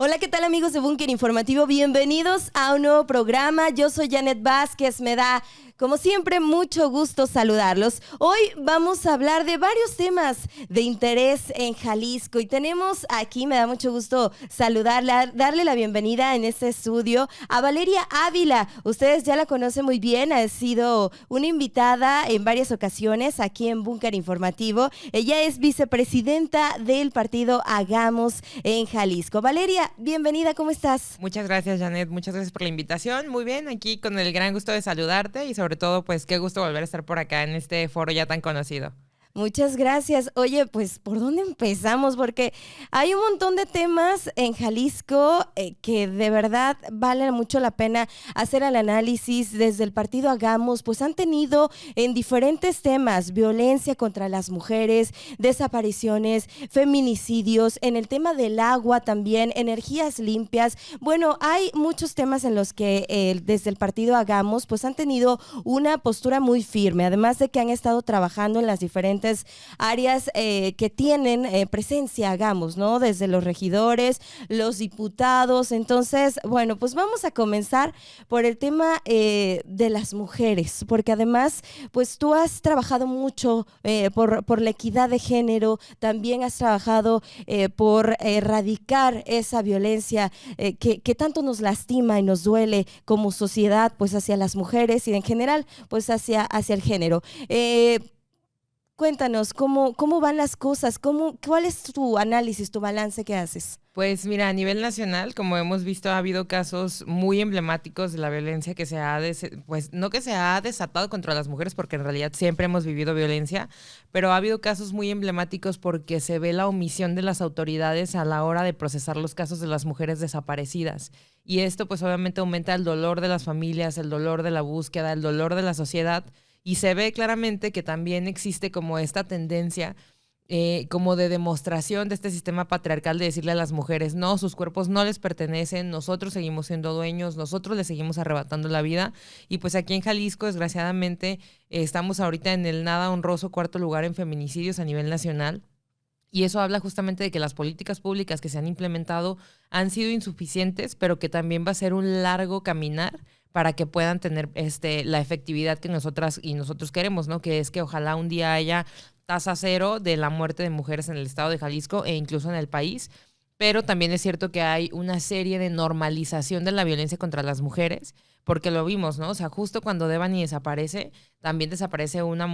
Hola, ¿qué tal amigos de Búnker Informativo? Bienvenidos a un nuevo programa. Yo soy Janet Vázquez, me da, como siempre, mucho gusto saludarlos. Hoy vamos a hablar de varios temas de interés en Jalisco y tenemos aquí, me da mucho gusto saludarla, darle la bienvenida en este estudio a Valeria Ávila. Ustedes ya la conocen muy bien, ha sido una invitada en varias ocasiones aquí en Búnker Informativo. Ella es vicepresidenta del partido Hagamos en Jalisco. Valeria, bienvenida, ¿cómo estás? Muchas gracias, Janet. Muchas gracias por la invitación. Muy bien, aquí con el gran gusto de saludarte y sobre todo, pues qué gusto volver a estar por acá en este foro ya tan conocido. Muchas gracias. Oye, pues, ¿por dónde empezamos? Porque hay un montón de temas en Jalisco que de verdad vale mucho la pena hacer el análisis. Desde el partido Hagamos, pues han tenido en diferentes temas, violencia contra las mujeres, desapariciones, feminicidios, en el tema del agua también, energías limpias. Bueno, hay muchos temas en los que desde el partido Hagamos, pues han tenido una postura muy firme, además de que han estado trabajando en las diferentes áreas que tienen presencia, hagamos, ¿no? Desde los regidores, los diputados. Entonces, bueno, pues vamos a comenzar por el tema de las mujeres, porque además, pues tú has trabajado mucho por la equidad de género, también has trabajado por erradicar esa violencia que tanto nos lastima y nos duele como sociedad, pues hacia las mujeres y en general, pues hacia el género. Cuéntanos, ¿cómo van las cosas? ¿Cuál es tu análisis, tu balance que haces? Pues mira, a nivel nacional, como hemos visto, ha habido casos muy emblemáticos de la violencia que pues no que se ha desatado contra las mujeres, porque en realidad siempre hemos vivido violencia, pero ha habido casos muy emblemáticos porque se ve la omisión de las autoridades a la hora de procesar los casos de las mujeres desaparecidas. Y esto pues obviamente aumenta el dolor de las familias, el dolor de la búsqueda, el dolor de la sociedad. Y se ve claramente que también existe como esta tendencia como de demostración de este sistema patriarcal de decirle a las mujeres, no, sus cuerpos no les pertenecen, nosotros seguimos siendo dueños, nosotros les seguimos arrebatando la vida. Y pues aquí en Jalisco, desgraciadamente, estamos ahorita en el nada honroso cuarto lugar en feminicidios a nivel nacional. Y eso habla justamente de que las políticas públicas que se han implementado han sido insuficientes, pero que también va a ser un largo caminar para que puedan tener la efectividad que nosotras y nosotros queremos, ¿no? Que es que ojalá un día haya tasa cero de la muerte de mujeres en el estado de Jalisco e incluso en el país. Pero también es cierto que hay una serie de normalización de la violencia contra las mujeres, porque lo vimos, ¿no? O sea, justo cuando Devani desaparece, también desaparece una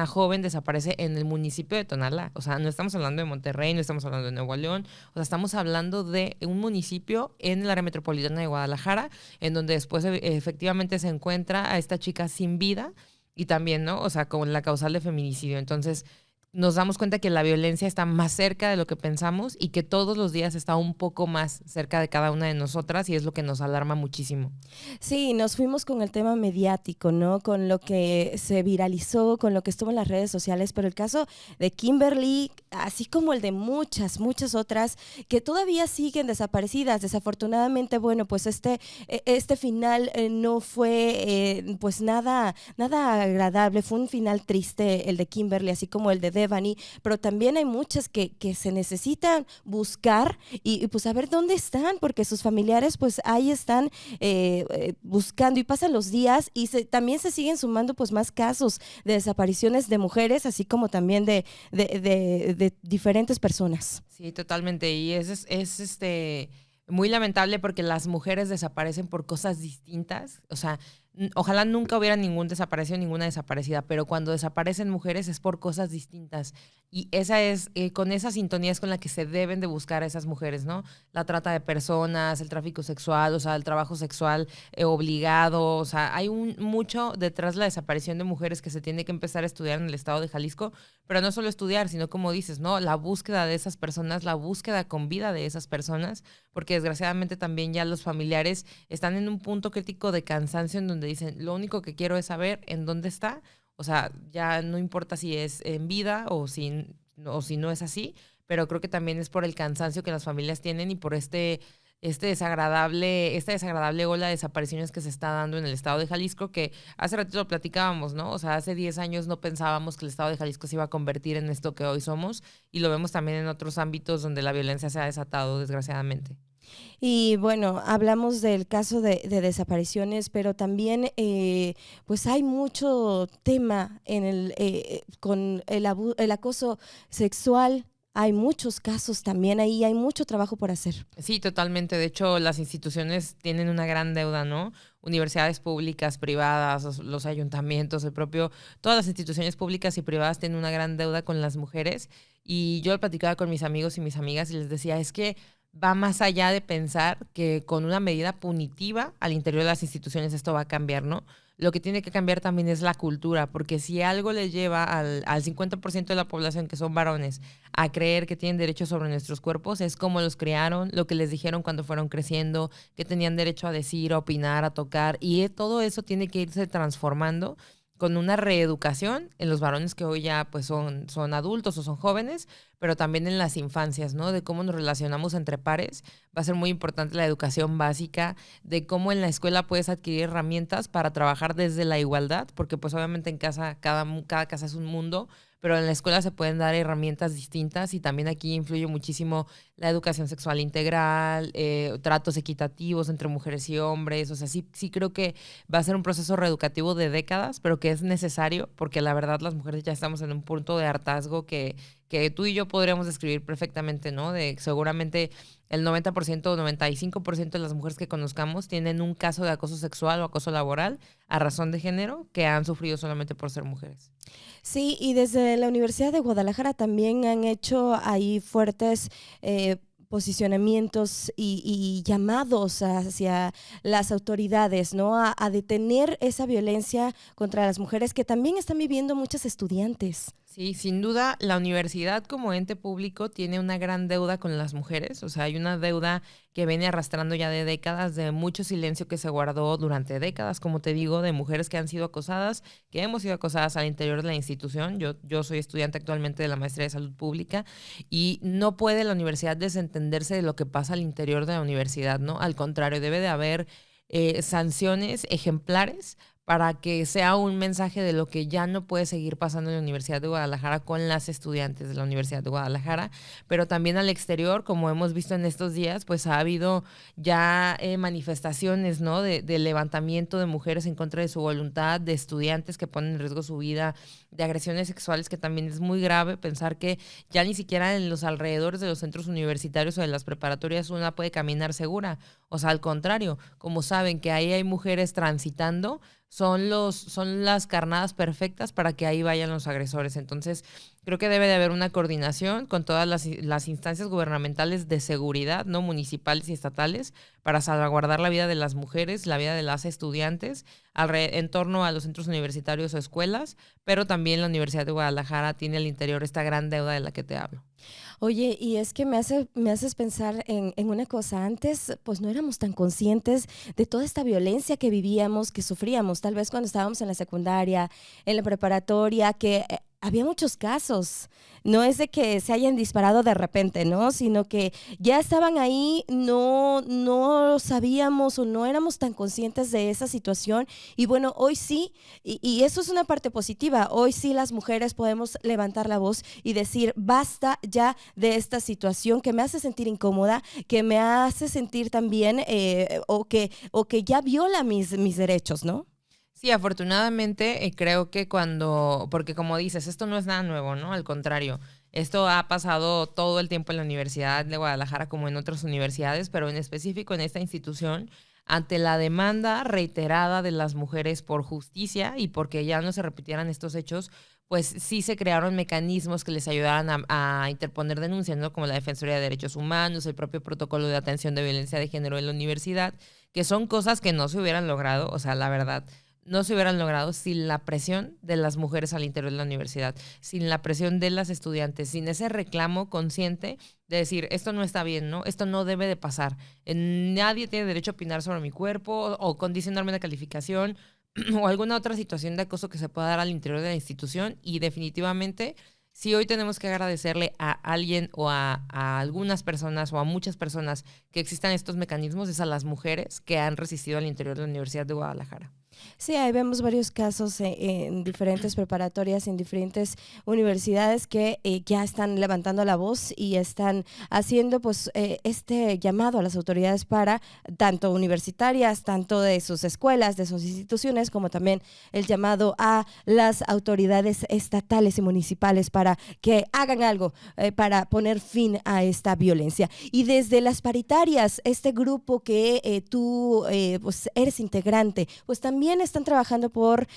joven desaparece en el municipio de Tonalá. O sea, no estamos hablando de Monterrey, no estamos hablando de Nuevo León, o sea, estamos hablando de un municipio en el área metropolitana de Guadalajara, en donde después efectivamente se encuentra a esta chica sin vida y también, ¿no? O sea, con la causal de feminicidio. Entonces, nos damos cuenta que la violencia está más cerca de lo que pensamos y que todos los días está un poco más cerca de cada una de nosotras y es lo que nos alarma muchísimo. Sí, nos fuimos con el tema mediático, ¿no? Con lo que se viralizó, con lo que estuvo en las redes sociales, pero el caso de Kimberly, así como el de muchas otras que todavía siguen desaparecidas. Desafortunadamente, bueno, pues este final no fue pues nada agradable, fue un final triste el de Kimberly, así como el de Devani, pero también hay muchas que se necesitan buscar y pues a ver dónde están, porque sus familiares pues ahí están buscando y pasan los días y también se siguen sumando pues más casos de desapariciones de mujeres, así como también de diferentes personas. Sí, totalmente. Y muy lamentable porque las mujeres desaparecen por cosas distintas. O sea, ojalá nunca hubiera ningún desaparecido, ninguna desaparecida, pero cuando desaparecen mujeres es por cosas distintas. Y esa es, con esa sintonía es con la que se deben de buscar a esas mujeres, ¿no? La trata de personas, el tráfico sexual, o sea, el trabajo sexual obligado. O sea, hay mucho detrás de la desaparición de mujeres que se tiene que empezar a estudiar en el estado de Jalisco, pero no solo estudiar, sino como dices, ¿no? La búsqueda de esas personas, la búsqueda con vida de esas personas, porque desgraciadamente también ya los familiares están en un punto crítico de cansancio en donde dicen, lo único que quiero es saber en dónde está. O sea, ya no importa si es en vida o si no es así, pero creo que también es por el cansancio que las familias tienen y por esta desagradable ola de desapariciones que se está dando en el estado de Jalisco, que hace ratito lo platicábamos, ¿no? O sea, hace 10 años no pensábamos que el estado de Jalisco se iba a convertir en esto que hoy somos, y lo vemos también en otros ámbitos donde la violencia se ha desatado, desgraciadamente. Y bueno, hablamos del caso de desapariciones, pero también pues hay mucho tema con el acoso sexual. Hay muchos casos también ahí, hay mucho trabajo por hacer. Sí, totalmente. De hecho, las instituciones tienen una gran deuda, ¿no? Universidades públicas, privadas, los ayuntamientos, todas las instituciones públicas y privadas tienen una gran deuda con las mujeres. Y yo lo platicaba con mis amigos y mis amigas y les decía, es que va más allá de pensar que con una medida punitiva al interior de las instituciones esto va a cambiar, ¿no? Lo que tiene que cambiar también es la cultura, porque si algo le lleva al 50% de la población, que son varones, a creer que tienen derecho sobre nuestros cuerpos, es cómo los criaron, lo que les dijeron cuando fueron creciendo, que tenían derecho a decir, a opinar, a tocar, y todo eso tiene que irse transformando con una reeducación en los varones que hoy ya pues son adultos o son jóvenes, pero también en las infancias, ¿no? De cómo nos relacionamos entre pares. Va a ser muy importante la educación básica, de cómo en la escuela puedes adquirir herramientas para trabajar desde la igualdad, porque pues obviamente en casa, cada casa es un mundo, pero en la escuela se pueden dar herramientas distintas y también aquí influye muchísimo la educación sexual integral, tratos equitativos entre mujeres y hombres. O sea, sí creo que va a ser un proceso reeducativo de décadas, pero que es necesario porque la verdad las mujeres ya estamos en un punto de hartazgo que tú y yo podríamos describir perfectamente, ¿no? De seguramente el 90% o 95% de las mujeres que conozcamos tienen un caso de acoso sexual o acoso laboral a razón de género que han sufrido solamente por ser mujeres. Sí, y desde la Universidad de Guadalajara también han hecho ahí fuertes posicionamientos y llamados hacia las autoridades, ¿no? A detener esa violencia contra las mujeres que también están viviendo muchas estudiantes. Sí, sin duda, la universidad como ente público tiene una gran deuda con las mujeres, o sea, hay una deuda que viene arrastrando ya de décadas, de mucho silencio que se guardó durante décadas, como te digo, de mujeres que han sido acosadas, que hemos sido acosadas al interior de la institución. Yo soy estudiante actualmente de la maestría de salud pública y no puede la universidad desentenderse de lo que pasa al interior de la universidad, ¿no? Al contrario, debe de haber sanciones ejemplares para que sea un mensaje de lo que ya no puede seguir pasando en la Universidad de Guadalajara con las estudiantes de la Universidad de Guadalajara, pero también al exterior, como hemos visto en estos días, pues ha habido ya manifestaciones, ¿no? De levantamiento de mujeres en contra de su voluntad, de estudiantes que ponen en riesgo su vida, de agresiones sexuales, que también es muy grave pensar que ya ni siquiera en los alrededores de los centros universitarios o de las preparatorias una puede caminar segura. O sea, al contrario, como saben que ahí hay mujeres transitando, son las carnadas perfectas para que ahí vayan los agresores. Entonces, creo que debe de haber una coordinación con todas las instancias gubernamentales de seguridad, no municipales y estatales, para salvaguardar la vida de las mujeres, la vida de las estudiantes, en torno a los centros universitarios o escuelas, pero también la Universidad de Guadalajara tiene al interior esta gran deuda de la que te hablo. Oye, y es que me haces pensar en una cosa. Antes, pues no éramos tan conscientes de toda esta violencia que vivíamos, que sufríamos, tal vez cuando estábamos en la secundaria, en la preparatoria, que había muchos casos. No es de que se hayan disparado de repente, ¿no? Sino que ya estaban ahí, no sabíamos o no éramos tan conscientes de esa situación. Y bueno, hoy sí, y eso es una parte positiva, hoy sí las mujeres podemos levantar la voz y decir, basta ya de esta situación que me hace sentir incómoda, que me hace sentir también, o que ya viola mis derechos, ¿no? Sí, afortunadamente creo que porque como dices, esto no es nada nuevo, ¿no? Al contrario, esto ha pasado todo el tiempo en la Universidad de Guadalajara como en otras universidades, pero en específico en esta institución, ante la demanda reiterada de las mujeres por justicia y porque ya no se repitieran estos hechos, pues sí se crearon mecanismos que les ayudaran a interponer denuncias, ¿no? Como la Defensoría de Derechos Humanos, el propio protocolo de atención de violencia de género en la universidad, que son cosas que no se hubieran logrado, o sea, la verdad no se hubieran logrado sin la presión de las mujeres al interior de la universidad, sin la presión de las estudiantes, sin ese reclamo consciente de decir, esto no está bien, ¿no? Esto no debe de pasar. Nadie tiene derecho a opinar sobre mi cuerpo o condicionarme una calificación o alguna otra situación de acoso que se pueda dar al interior de la institución y definitivamente si hoy tenemos que agradecerle a alguien o a algunas personas o a muchas personas que existan estos mecanismos, es a las mujeres que han resistido al interior de la Universidad de Guadalajara. Sí, ahí vemos varios casos en diferentes preparatorias, en diferentes universidades que ya están levantando la voz y están haciendo pues este llamado a las autoridades para tanto universitarias, tanto de sus escuelas, de sus instituciones, como también el llamado a las autoridades estatales y municipales para que hagan algo para poner fin a esta violencia. Y desde las paritarias, este grupo que tú pues eres integrante, pues también están trabajando por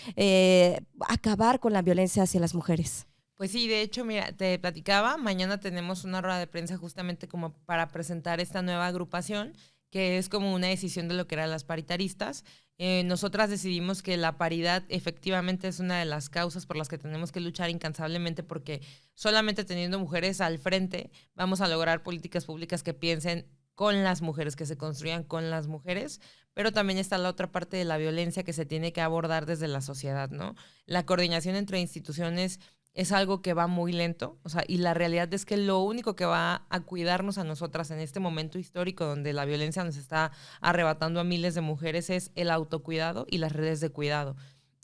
acabar con la violencia hacia las mujeres. Pues sí, de hecho, mira, te platicaba, mañana tenemos una rueda de prensa justamente como para presentar esta nueva agrupación, que es como una decisión de lo que eran las paritaristas. Nosotras decidimos que la paridad efectivamente es una de las causas por las que tenemos que luchar incansablemente, porque solamente teniendo mujeres al frente vamos a lograr políticas públicas que piensen con las mujeres, que se construyan con las mujeres, pero también está la otra parte de la violencia que se tiene que abordar desde la sociedad, ¿no? La coordinación entre instituciones es algo que va muy lento, o sea, y la realidad es que lo único que va a cuidarnos a nosotras en este momento histórico donde la violencia nos está arrebatando a miles de mujeres es el autocuidado y las redes de cuidado.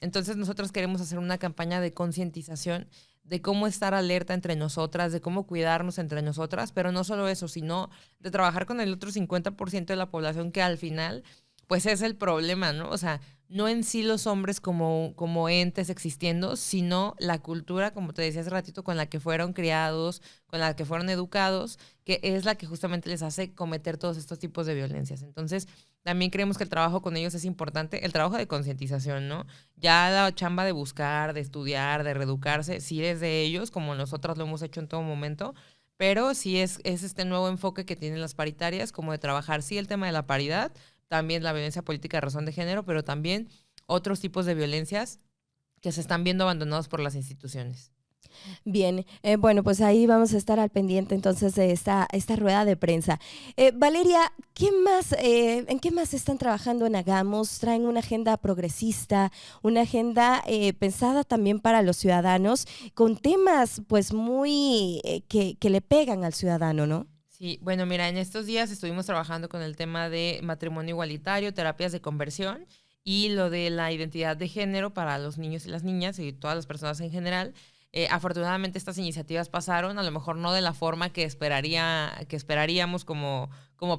Entonces nosotros queremos hacer una campaña de concientización de cómo estar alerta entre nosotras, de cómo cuidarnos entre nosotras, pero no solo eso, sino de trabajar con el otro 50% de la población que al final, pues es el problema, ¿no? O sea, no en sí los hombres como entes existiendo, sino la cultura, como te decía hace ratito, con la que fueron criados, con la que fueron educados, que es la que justamente les hace cometer todos estos tipos de violencias. Entonces, también creemos que el trabajo con ellos es importante, el trabajo de concientización, ¿no? Ya la chamba de buscar, de estudiar, de reeducarse, sí es de ellos, como nosotras lo hemos hecho en todo momento, pero sí es este nuevo enfoque que tienen las paritarias, como de trabajar, sí, el tema de la paridad, también la violencia política de razón de género, pero también otros tipos de violencias que se están viendo abandonados por las instituciones. Bien, bueno, pues ahí vamos a estar al pendiente entonces de esta rueda de prensa. Valeria, ¿qué más, ¿en qué más están trabajando en Hagamos? ¿Traen una agenda progresista, una agenda pensada también para los ciudadanos, con temas pues muy que le pegan al ciudadano, ¿no? Sí, bueno, mira, en estos días estuvimos trabajando con el tema de matrimonio igualitario, terapias de conversión y lo de la identidad de género para los niños y las niñas y todas las personas en general. Afortunadamente estas iniciativas pasaron, a lo mejor no de la forma que esperaríamos como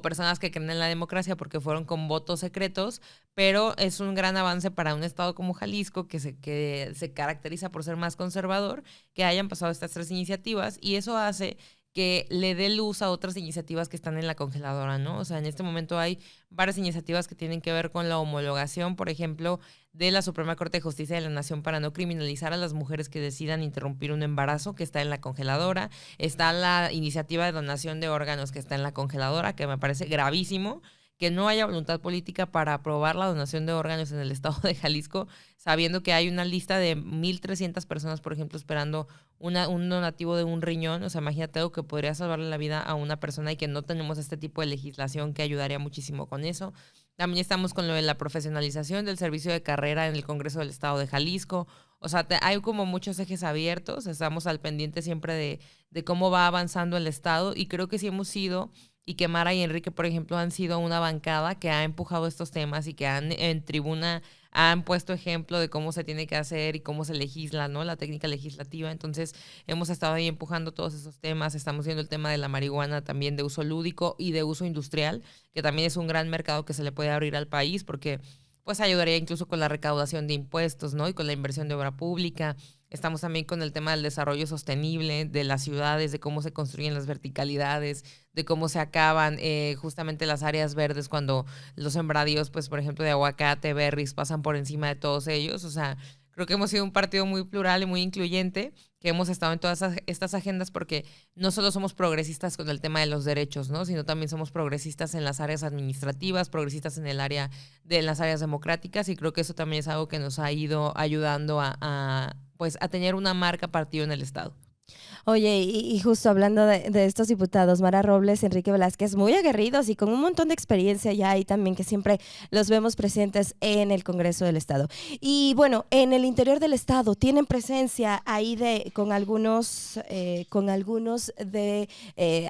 personas que creen en la democracia, porque fueron con votos secretos, pero es un gran avance para un estado como Jalisco que se caracteriza por ser más conservador, que hayan pasado estas 3 iniciativas, y eso hace que le dé luz a otras iniciativas que están en la congeladora, ¿no? O sea, en este momento hay varias iniciativas que tienen que ver con la homologación, por ejemplo, de la Suprema Corte de Justicia de la Nación para no criminalizar a las mujeres que decidan interrumpir un embarazo, que está en la congeladora. Está la iniciativa de donación de órganos, que está en la congeladora, que me parece gravísimo que no haya voluntad política para aprobar la donación de órganos en el estado de Jalisco, sabiendo que hay una lista de 1,300 personas, por ejemplo, esperando un donativo de un riñón. O sea, imagínate algo que podría salvarle la vida a una persona y que no tenemos este tipo de legislación que ayudaría muchísimo con eso. También estamos con lo de la profesionalización del servicio de carrera en el Congreso del Estado de Jalisco. O sea, hay como muchos ejes abiertos, estamos al pendiente siempre de cómo va avanzando el Estado, y creo que sí hemos sido, y que Mara y Enrique, por ejemplo, han sido una bancada que ha empujado estos temas y que en tribuna han puesto ejemplo de cómo se tiene que hacer y cómo se legisla, ¿no? La técnica legislativa. Entonces, hemos estado ahí empujando todos esos temas. Estamos viendo el tema de la marihuana también de uso lúdico y de uso industrial, que también es un gran mercado que se le puede abrir al país, porque pues ayudaría incluso con la recaudación de impuestos, ¿no? Y con la inversión de obra pública. Estamos también con el tema del desarrollo sostenible de las ciudades, de cómo se construyen las verticalidades, de cómo se acaban justamente las áreas verdes cuando los sembradíos, pues por ejemplo de aguacate, berries, pasan por encima de todos ellos. O sea, creo que hemos sido un partido muy plural y muy incluyente, que hemos estado en todas estas agendas, porque no solo somos progresistas con el tema de los derechos, ¿no? Sino también somos progresistas en las áreas administrativas, progresistas en el área de las áreas democráticas, y creo que eso también es algo que nos ha ido ayudando pues a tener una marca partido en el Estado. Oye, y justo hablando de estos diputados, Mara Robles, Enrique Velázquez, muy aguerridos y con un montón de experiencia ya y también que siempre los vemos presentes en el Congreso del Estado. Y bueno, en el interior del Estado tienen presencia ahí con algunos de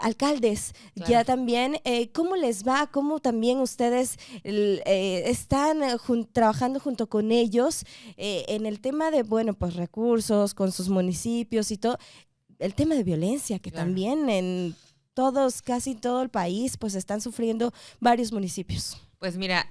alcaldes. Claro. Ya también, ¿cómo les va? ¿Cómo también ustedes están trabajando junto con ellos en el tema de, bueno, pues recursos con sus municipios y todo? El tema de violencia, que Claro. también en todos, casi todo el país, pues están sufriendo varios municipios. Pues mira,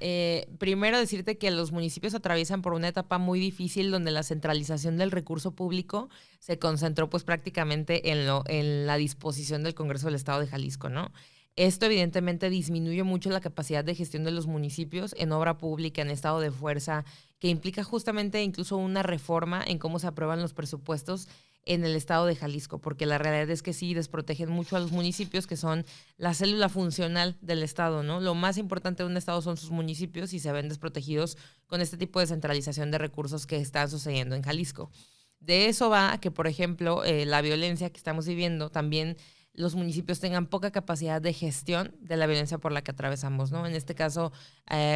primero decirte que los municipios atraviesan por una etapa muy difícil donde la centralización del recurso público se concentró pues prácticamente en la disposición del Congreso del Estado de Jalisco, ¿no? Esto evidentemente disminuye mucho la capacidad de gestión de los municipios en obra pública, en estado de fuerza, que implica justamente incluso una reforma en cómo se aprueban los presupuestos en el estado de Jalisco, porque la realidad es que sí desprotegen mucho a los municipios, que son la célula funcional del estado, ¿no? Lo más importante de un estado son sus municipios y se ven desprotegidos con este tipo de centralización de recursos que está sucediendo en Jalisco. De eso va a que, por ejemplo, la violencia que estamos viviendo también los municipios tengan poca capacidad de gestión de la violencia por la que atravesamos, ¿no? En este caso,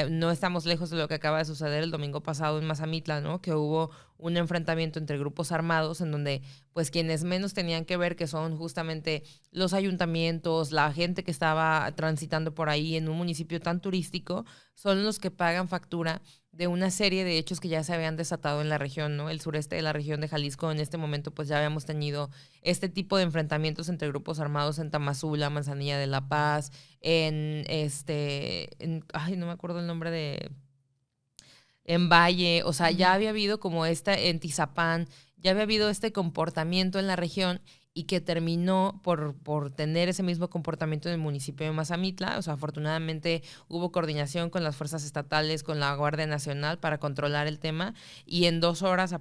no estamos lejos de lo que acaba de suceder el domingo pasado en Mazamitla, ¿no? Que hubo un enfrentamiento entre grupos armados en donde, pues, quienes menos tenían que ver, que son justamente los ayuntamientos, la gente que estaba transitando por ahí en un municipio tan turístico, son los que pagan factura de una serie de hechos que ya se habían desatado en la región, ¿no? El sureste de la región de Jalisco, en este momento, pues ya habíamos tenido este tipo de enfrentamientos entre grupos armados en Tamazula, Manzanilla de la Paz, ay, no me acuerdo el nombre en Valle, o sea, ya había habido como en Tizapán, ya había habido este comportamiento en la región y que terminó por tener ese mismo comportamiento en el municipio de Mazamitla. O sea, afortunadamente hubo coordinación con las fuerzas estatales, con la Guardia Nacional para controlar el tema y en 2 horas,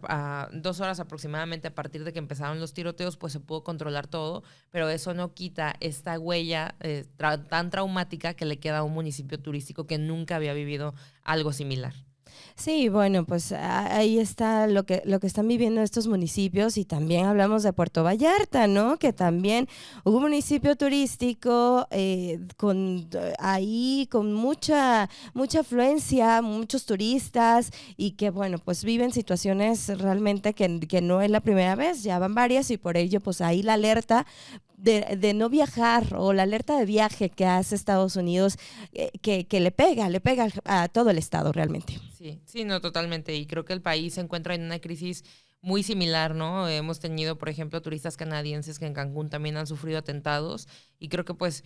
2 horas aproximadamente a partir de que empezaron los tiroteos, pues se pudo controlar todo, pero eso no quita esta huella tan traumática que le queda a un municipio turístico que nunca había vivido algo similar. Sí, bueno, pues ahí está lo que están viviendo estos municipios y también hablamos de Puerto Vallarta, ¿no? Que también hubo un municipio turístico ahí con mucha afluencia, muchos turistas y que, bueno, pues viven situaciones realmente que no es la primera vez, ya van varias y por ello, pues ahí la alerta de no viajar o la alerta de viaje que hace Estados Unidos que le pega a todo el estado realmente. Sí, sí, no, totalmente. Y creo que el país se encuentra en una crisis muy similar, ¿no? Hemos tenido, por ejemplo, turistas canadienses que en Cancún también han sufrido atentados y creo que pues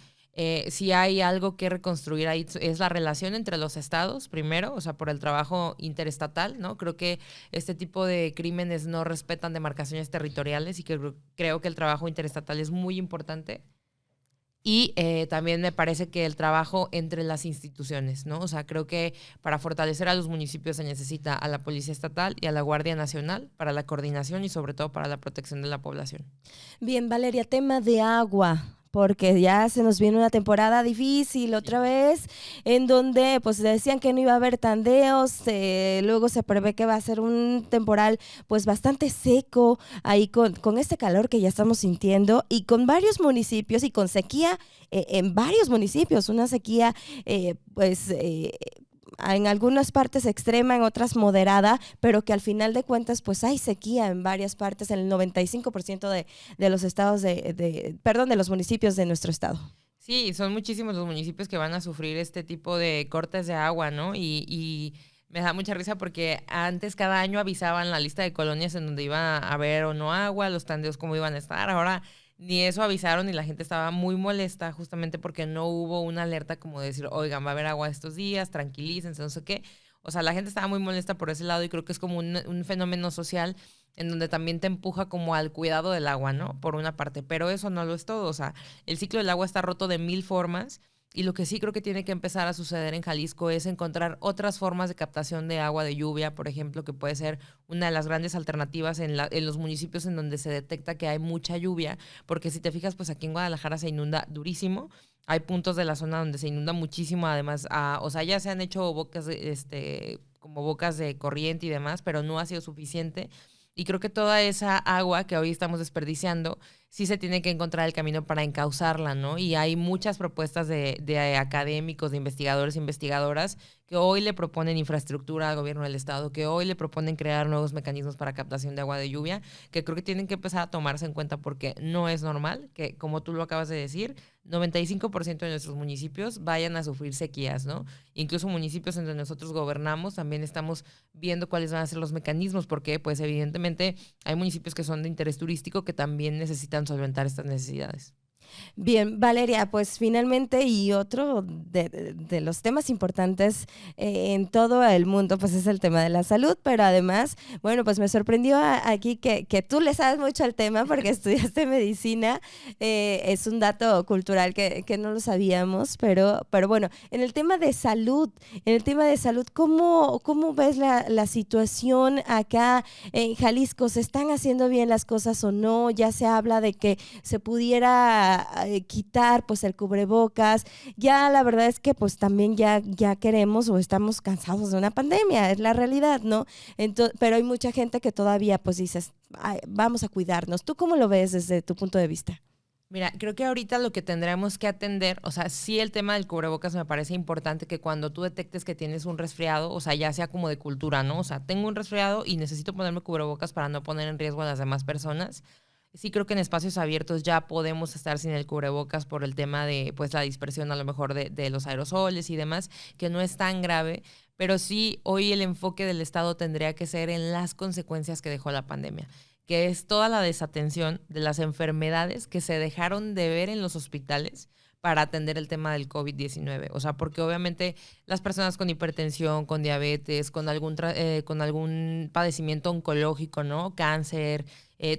si hay algo que reconstruir ahí es la relación entre los estados, primero, o sea, por el trabajo interestatal, ¿no? Creo que este tipo de crímenes no respetan demarcaciones territoriales y que creo que el trabajo interestatal es muy importante. Y también me parece que el trabajo entre las instituciones, ¿no? O sea, creo que para fortalecer a los municipios se necesita a la Policía Estatal y a la Guardia Nacional para la coordinación y sobre todo para la protección de la población. Bien, Valeria, tema de agua, porque ya se nos viene una temporada difícil otra vez, en donde pues decían que no iba a haber tandeos, luego se prevé que va a ser un temporal pues bastante seco, ahí con este calor que ya estamos sintiendo y con varios municipios y con sequía en varios municipios, una sequía en algunas partes extrema, en otras moderada, pero que al final de cuentas pues hay sequía en varias partes, en el 95% de los estados de los municipios de nuestro estado. Sí, son muchísimos los municipios que van a sufrir este tipo de cortes de agua, ¿no? Y me da mucha risa porque antes cada año avisaban la lista de colonias en donde iba a haber o no agua, los tandeos cómo iban a estar. Ahora ni eso avisaron y la gente estaba muy molesta justamente porque no hubo una alerta como de decir, oigan, va a haber agua estos días, tranquilícense, no sé qué. O sea, la gente estaba muy molesta por ese lado y creo que es como un fenómeno social en donde también te empuja como al cuidado del agua, ¿no? Por una parte, pero eso no lo es todo. O sea, el ciclo del agua está roto de 1000 formas. Y lo que sí creo que tiene que empezar a suceder en Jalisco es encontrar otras formas de captación de agua de lluvia, por ejemplo, que puede ser una de las grandes alternativas en los municipios en donde se detecta que hay mucha lluvia, porque si te fijas, pues aquí en Guadalajara se inunda durísimo. Hay puntos de la zona donde se inunda muchísimo, además, o sea, ya se han hecho como bocas de corriente y demás, pero no ha sido suficiente. Y creo que toda esa agua que hoy estamos desperdiciando sí se tiene que encontrar el camino para encauzarla, ¿no? Y hay muchas propuestas de académicos, de investigadores e investigadoras que hoy le proponen infraestructura al gobierno del estado, que hoy le proponen crear nuevos mecanismos para captación de agua de lluvia, que creo que tienen que empezar a tomarse en cuenta porque no es normal que, como tú lo acabas de decir, 95% de nuestros municipios vayan a sufrir sequías, ¿no? Incluso municipios en donde nosotros gobernamos también estamos viendo cuáles van a ser los mecanismos, porque pues evidentemente hay municipios que son de interés turístico que también necesitan solventar estas necesidades. Bien, Valeria, pues finalmente y otro de los temas importantes en todo el mundo, pues es el tema de la salud, pero además, bueno, pues me sorprendió aquí que tú le sabes mucho al tema porque estudiaste medicina, es un dato cultural que no lo sabíamos, pero bueno, en el tema de salud, ¿cómo ves la situación acá en Jalisco? ¿Se están haciendo bien las cosas o no? Ya se habla de que se pudiera quitar pues el cubrebocas. Ya la verdad es que pues también ya queremos o estamos cansados de una pandemia, es la realidad, ¿no? Pero hay mucha gente que todavía pues dices, "Ay, vamos a cuidarnos". ¿Tú cómo lo ves desde tu punto de vista? Mira, creo que ahorita lo que tendremos que atender, o sea, sí el tema del cubrebocas me parece importante que cuando tú detectes que tienes un resfriado, o sea, ya sea como de cultura, ¿no? O sea, tengo un resfriado y necesito ponerme cubrebocas para no poner en riesgo a las demás personas. Sí creo que en espacios abiertos ya podemos estar sin el cubrebocas por el tema de pues la dispersión a lo mejor de los aerosoles y demás, que no es tan grave, pero sí hoy el enfoque del Estado tendría que ser en las consecuencias que dejó la pandemia, que es toda la desatención de las enfermedades que se dejaron de ver en los hospitales para atender el tema del COVID-19. O sea, porque obviamente las personas con hipertensión, con diabetes, con algún padecimiento oncológico, ¿no? Cáncer,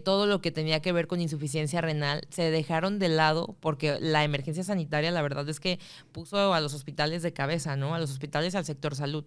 todo lo que tenía que ver con insuficiencia renal, se dejaron de lado porque la emergencia sanitaria, la verdad es que puso a los hospitales de cabeza, ¿no? A los hospitales, al sector salud.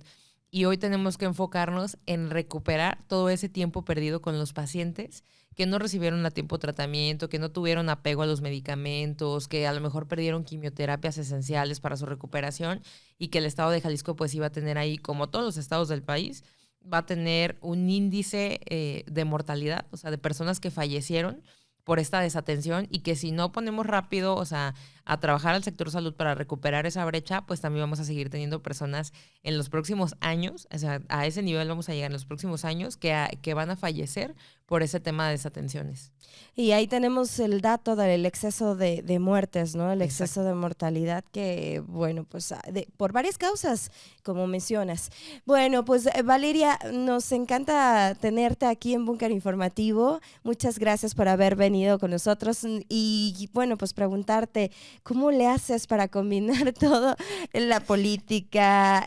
Y hoy tenemos que enfocarnos en recuperar todo ese tiempo perdido con los pacientes que no recibieron a tiempo tratamiento, que no tuvieron apego a los medicamentos, que a lo mejor perdieron quimioterapias esenciales para su recuperación y que el estado de Jalisco pues iba a tener ahí, como todos los estados del país, va a tener un índice de mortalidad, o sea, de personas que fallecieron por esta desatención y que si no ponemos rápido, o sea, a trabajar al sector salud para recuperar esa brecha, pues también vamos a seguir teniendo personas en los próximos años, o sea, a ese nivel vamos a llegar en los próximos años que van a fallecer por ese tema de desatenciones. Y ahí tenemos el dato del exceso de muertes, ¿no? El exceso Exacto. de mortalidad que, bueno, pues por varias causas, como mencionas. Bueno, pues Valeria, nos encanta tenerte aquí en Búnker Informativo. Muchas gracias por haber venido con nosotros y, bueno, pues preguntarte, ¿cómo le haces para combinar todo la política,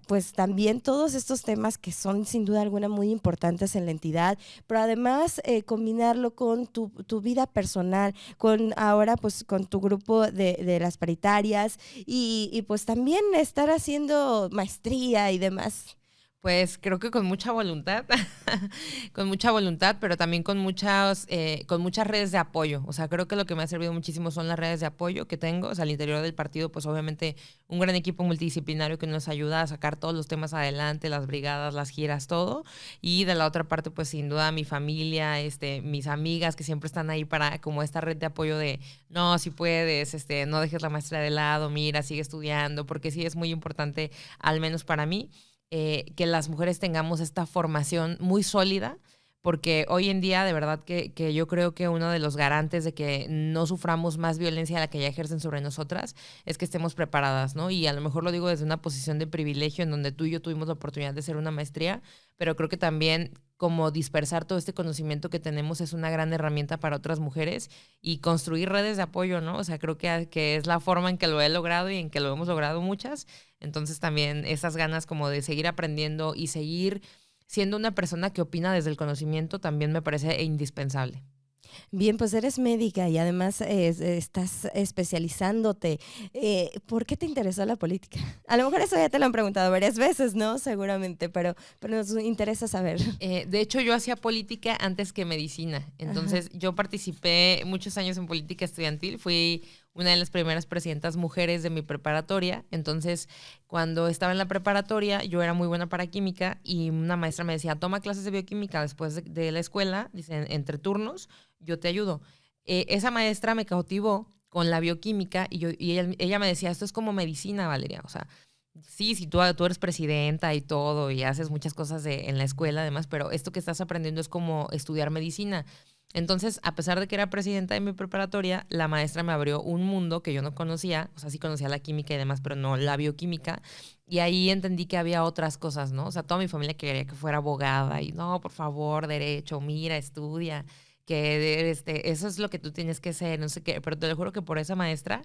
pues también todos estos temas que son sin duda alguna muy importantes en la entidad, pero además combinarlo con tu vida personal, con ahora pues con tu grupo de las paritarias y pues también estar haciendo maestría y demás? Pues creo que con mucha voluntad, con mucha voluntad, pero también con muchas redes de apoyo. O sea, creo que lo que me ha servido muchísimo son las redes de apoyo que tengo. O sea, al interior del partido, pues obviamente un gran equipo multidisciplinario que nos ayuda a sacar todos los temas adelante, las brigadas, las giras, todo. Y de la otra parte, pues sin duda mi familia, mis amigas que siempre están ahí para como esta red de apoyo de, no, si puedes, no dejes la maestría de lado, mira, sigue estudiando, porque sí es muy importante, al menos para mí que las mujeres tengamos esta formación muy sólida, porque hoy en día de verdad que yo creo que uno de los garantes de que no suframos más violencia de la que ya ejercen sobre nosotras es que estemos preparadas, ¿no? Y a lo mejor lo digo desde una posición de privilegio en donde tú y yo tuvimos la oportunidad de hacer una maestría, pero creo que también como dispersar todo este conocimiento que tenemos es una gran herramienta para otras mujeres y construir redes de apoyo, ¿no? O sea, creo que es la forma en que lo he logrado y en que lo hemos logrado muchas. Entonces también esas ganas como de seguir aprendiendo y seguir siendo una persona que opina desde el conocimiento también me parece indispensable. Bien, pues eres médica y además estás especializándote. ¿Por qué te interesó la política? A lo mejor eso ya te lo han preguntado varias veces, ¿no? Seguramente, pero nos interesa saber. De hecho, yo hacía política antes que medicina. Ajá. Entonces, yo participé muchos años en política estudiantil. Fui una de las primeras presidentas mujeres de mi preparatoria. Entonces, cuando estaba en la preparatoria, yo era muy buena para química y una maestra me decía, toma clases de bioquímica después de la escuela, dice, entre turnos, yo te ayudo. esa maestra me cautivó con la bioquímica y ella me decía, esto es como medicina, Valeria, o sea, sí, si tú eres presidenta y todo y haces muchas cosas en la escuela además, pero esto que estás aprendiendo es como estudiar medicina. Entonces, a pesar de que era presidenta de mi preparatoria, la maestra me abrió un mundo que yo no conocía, o sea, sí conocía la química y demás, pero no la bioquímica, y ahí entendí que había otras cosas, ¿no? O sea, toda mi familia quería que fuera abogada y no, por favor, derecho, mira, estudia, que eso es lo que tú tienes que ser, no sé qué, pero te lo juro que por esa maestra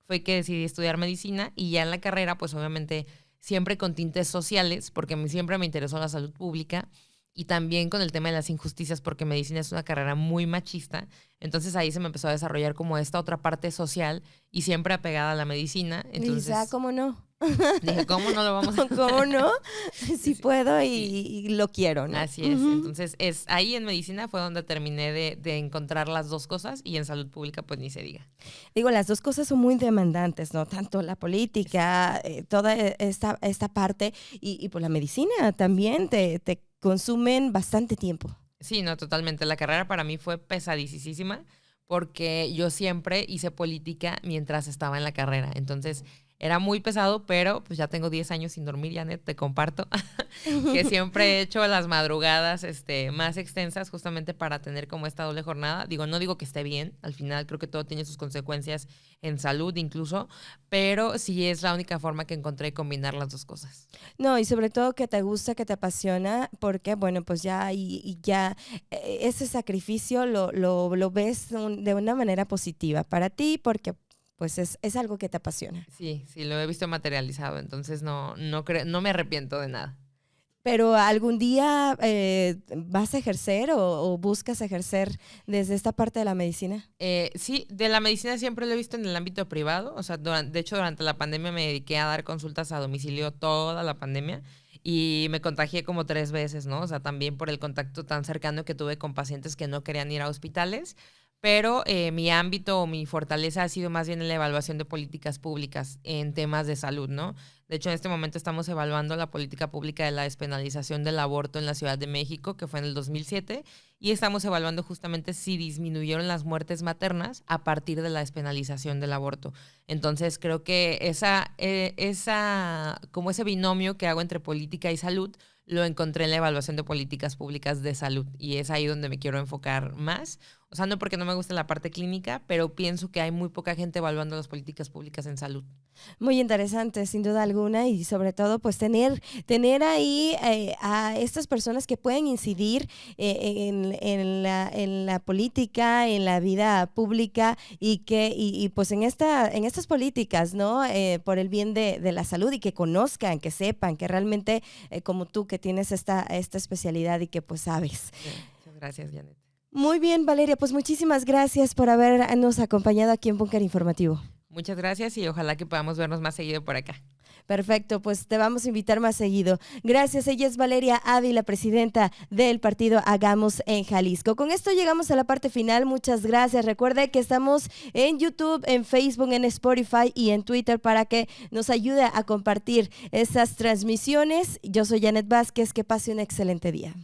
fue que decidí estudiar medicina y ya en la carrera, pues obviamente siempre con tintes sociales, porque siempre me interesó la salud pública y también con el tema de las injusticias, porque medicina es una carrera muy machista. Entonces ahí se me empezó a desarrollar como esta otra parte social y siempre apegada a la medicina. Entonces ¿cómo no? dije, ¿cómo no lo vamos a hacer? ¿Cómo no? Sí puedo y lo quiero, ¿no? Así es. Entonces, ahí en medicina fue donde terminé de encontrar las dos cosas y en salud pública, pues ni se diga. Digo, las dos cosas son muy demandantes, ¿no? Tanto la política, toda esta parte y pues la medicina también te consumen bastante tiempo. Sí, no, totalmente. La carrera para mí fue pesadísima porque yo siempre hice política mientras estaba en la carrera. Entonces, era muy pesado, pero pues ya tengo 10 años sin dormir, Janet, te comparto, que siempre he hecho las madrugadas más extensas justamente para tener como esta doble jornada. Digo, no digo que esté bien, al final creo que todo tiene sus consecuencias en salud incluso, pero sí es la única forma que encontré de combinar las dos cosas. No, y sobre todo que te gusta, que te apasiona, porque bueno, pues ya y ya ese sacrificio lo ves de una manera positiva para ti, porque pues es algo que te apasiona. Sí, sí, lo he visto materializado, entonces no me arrepiento de nada. Pero ¿algún día vas a ejercer o buscas ejercer desde esta parte de la medicina? Sí, de la medicina siempre lo he visto en el ámbito privado, o sea, de hecho durante la pandemia me dediqué a dar consultas a domicilio toda la pandemia y me contagié como 3 veces, ¿no? O sea, también por el contacto tan cercano que tuve con pacientes que no querían ir a hospitales, pero mi ámbito o mi fortaleza ha sido más bien en la evaluación de políticas públicas en temas de salud, ¿no? De hecho, en este momento estamos evaluando la política pública de la despenalización del aborto en la Ciudad de México, que fue en el 2007, y estamos evaluando justamente si disminuyeron las muertes maternas a partir de la despenalización del aborto. Entonces, creo que como ese binomio que hago entre política y salud, lo encontré en la evaluación de políticas públicas de salud, y es ahí donde me quiero enfocar más. O sea, no porque no me guste la parte clínica, pero pienso que hay muy poca gente evaluando las políticas públicas en salud. Muy interesante, sin duda alguna, y sobre todo, pues tener ahí a estas personas que pueden incidir en la política, en la vida pública y pues en estas políticas, ¿no? Por el bien de la salud y que conozcan, que sepan, que realmente, como tú, que tienes esta especialidad y que pues sabes. Sí, muchas gracias, Janet. Muy bien, Valeria, pues muchísimas gracias por habernos acompañado aquí en Búnker Informativo. Muchas gracias y ojalá que podamos vernos más seguido por acá. Perfecto, pues te vamos a invitar más seguido. Gracias, ella es Valeria Ávila, presidenta del partido Hagamos en Jalisco. Con esto llegamos a la parte final, muchas gracias. Recuerde que estamos en YouTube, en Facebook, en Spotify y en Twitter para que nos ayude a compartir esas transmisiones. Yo soy Janet Vázquez, que pase un excelente día.